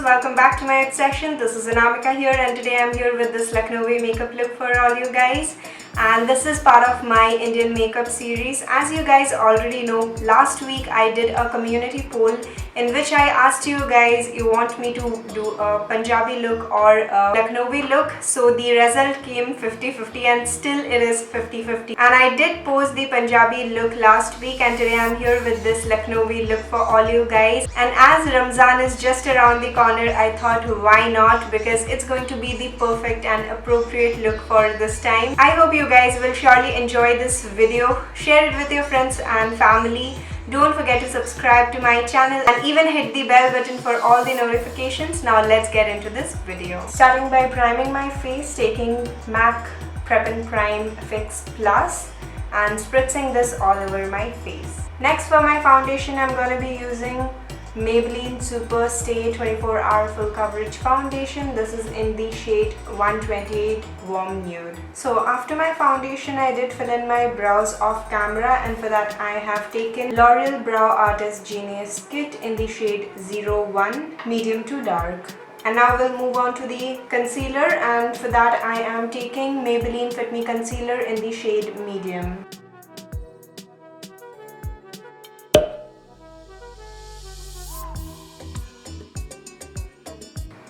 Welcome back to my section. This is Anamika here, and today I'm here with this Lucknowi makeup look for all you guys. And this is part of my Indian makeup series. As you guys already know, last week I did a community poll in which I asked you guys you want me to do a Punjabi look or a Lucknowi look. So the result came 50-50 and still it is 50-50. And I did post the Punjabi look last week, and today I'm here with this Lucknowi look for all you guys. And as Ramzan is just around the corner, I thought why not, because it's going to be the perfect and appropriate look for this time. I hope you guys will surely enjoy this video. Share it with your friends and family. Don't forget to subscribe to my channel and even hit the bell button for all the notifications. Now let's get into this video. Starting by priming my face, taking MAC Prep and Prime Fix Plus and spritzing this all over my face. Next, for my foundation, I'm going to be using Maybelline Super Stay 24 Hour Full Coverage Foundation. This is in the shade 128 Warm Nude. So after my foundation, I did fill in my brows off camera, and for that I have taken L'Oreal Brow Artist Genius Kit in the shade 01 Medium to Dark. And now we'll move on to the concealer, and for that I am taking Maybelline Fit Me Concealer in the shade Medium.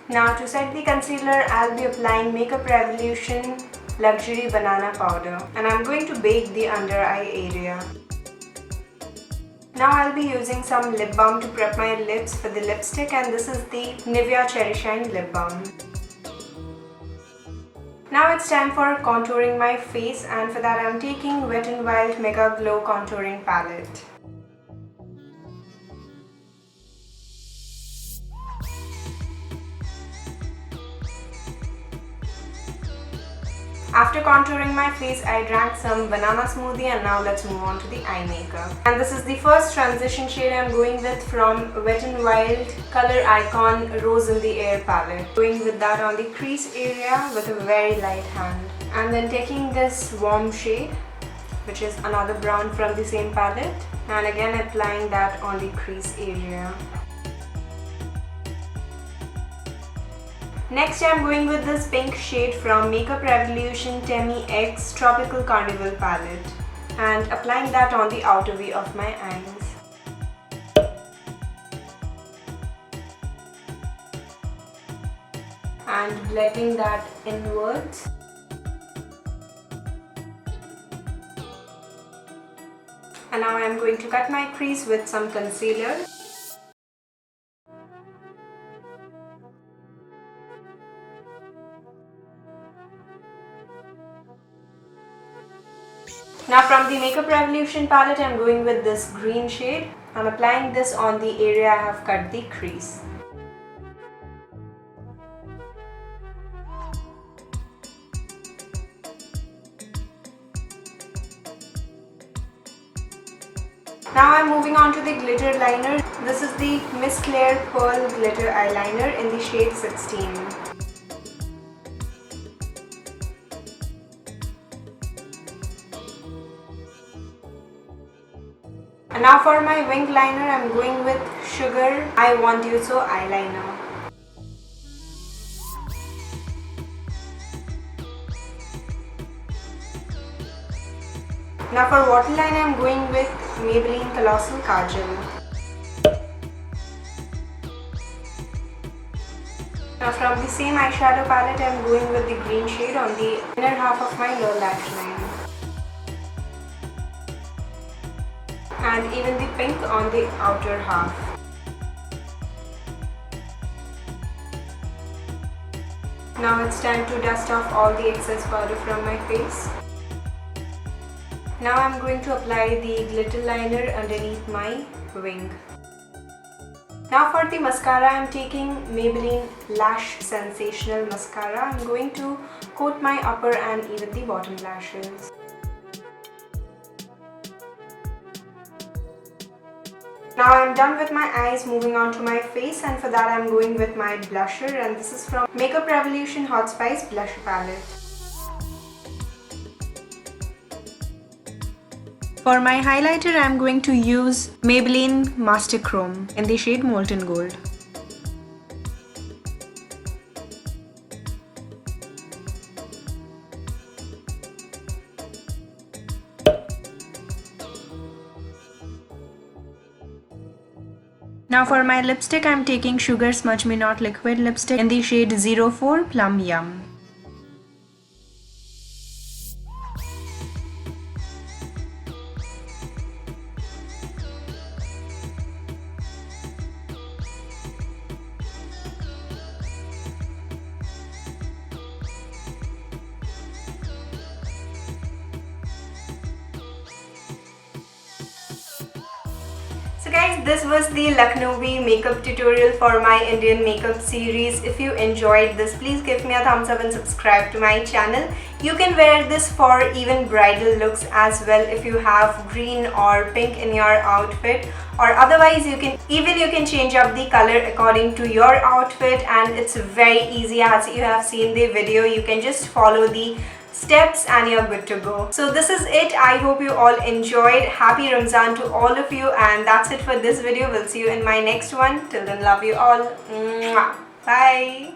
Now to set the concealer, I'll be applying Makeup Revolution Luxury Banana Powder, and I'm going to bake the under eye area. Now I'll be using some lip balm to prep my lips for the lipstick, and this is the Nivea Cherry Shine Lip Balm. Now it's time for contouring my face, and for that I'm taking Wet n Wild Mega Glow Contouring Palette. After contouring my face, I drank some banana smoothie, and now let's move on to the eye makeup. And this is the first transition shade I'm going with from Wet n Wild Color Icon Rose in the Air palette. Going with that on the crease area with a very light hand. And then taking this warm shade, which is another brown from the same palette, and again applying that on the crease area. Next, I'm going with this pink shade from Makeup Revolution Temi X Tropical Carnival palette and applying that on the outer V of my eyes. And blending that inwards. And now I'm going to cut my crease with some concealer. Now from the Makeup Revolution palette, I'm going with this green shade. I'm applying this on the area I have cut the crease. Now I'm moving on to the glitter liner. This is the Miss Claire Pearl Glitter Eyeliner in the shade 16. And now for my wing liner, I'm going with Sugar I Want You So Eyeliner. Now for waterline, I'm going with Maybelline Colossal Kajal. Now from the same eyeshadow palette, I'm going with the green shade on the inner half of my lower lash line. And even the pink on the outer half. Now it's time to dust off all the excess powder from my face. Now I'm going to apply the glitter liner underneath my wing. Now for the mascara, I'm taking Maybelline Lash Sensational Mascara. I'm going to coat my upper and even the bottom lashes. Now I'm done with my eyes, moving on to my face, and for that I'm going with my blusher, and this is from Makeup Revolution Hot Spice Blusher Palette. For my highlighter, I'm going to use Maybelline Master Chrome in the shade Molten Gold. Now for my lipstick, I'm taking Sugar Smudge Me Not Liquid Lipstick in the shade 04 Plum Yum. So guys, this was the Lucknowi makeup tutorial for my Indian makeup series. If you enjoyed this, please give me a thumbs up and subscribe to my channel. You can wear this for even bridal looks as well if you have green or pink in your outfit, or otherwise you can change up the color according to your outfit, and it's very easy. As you have seen the video, you can just follow the steps and you're good to go. So this is it. I hope you all enjoyed. Happy Ramzan to all of you, and that's it for this video. We'll see you in my next one. Till then, love you all. Mwah. Bye.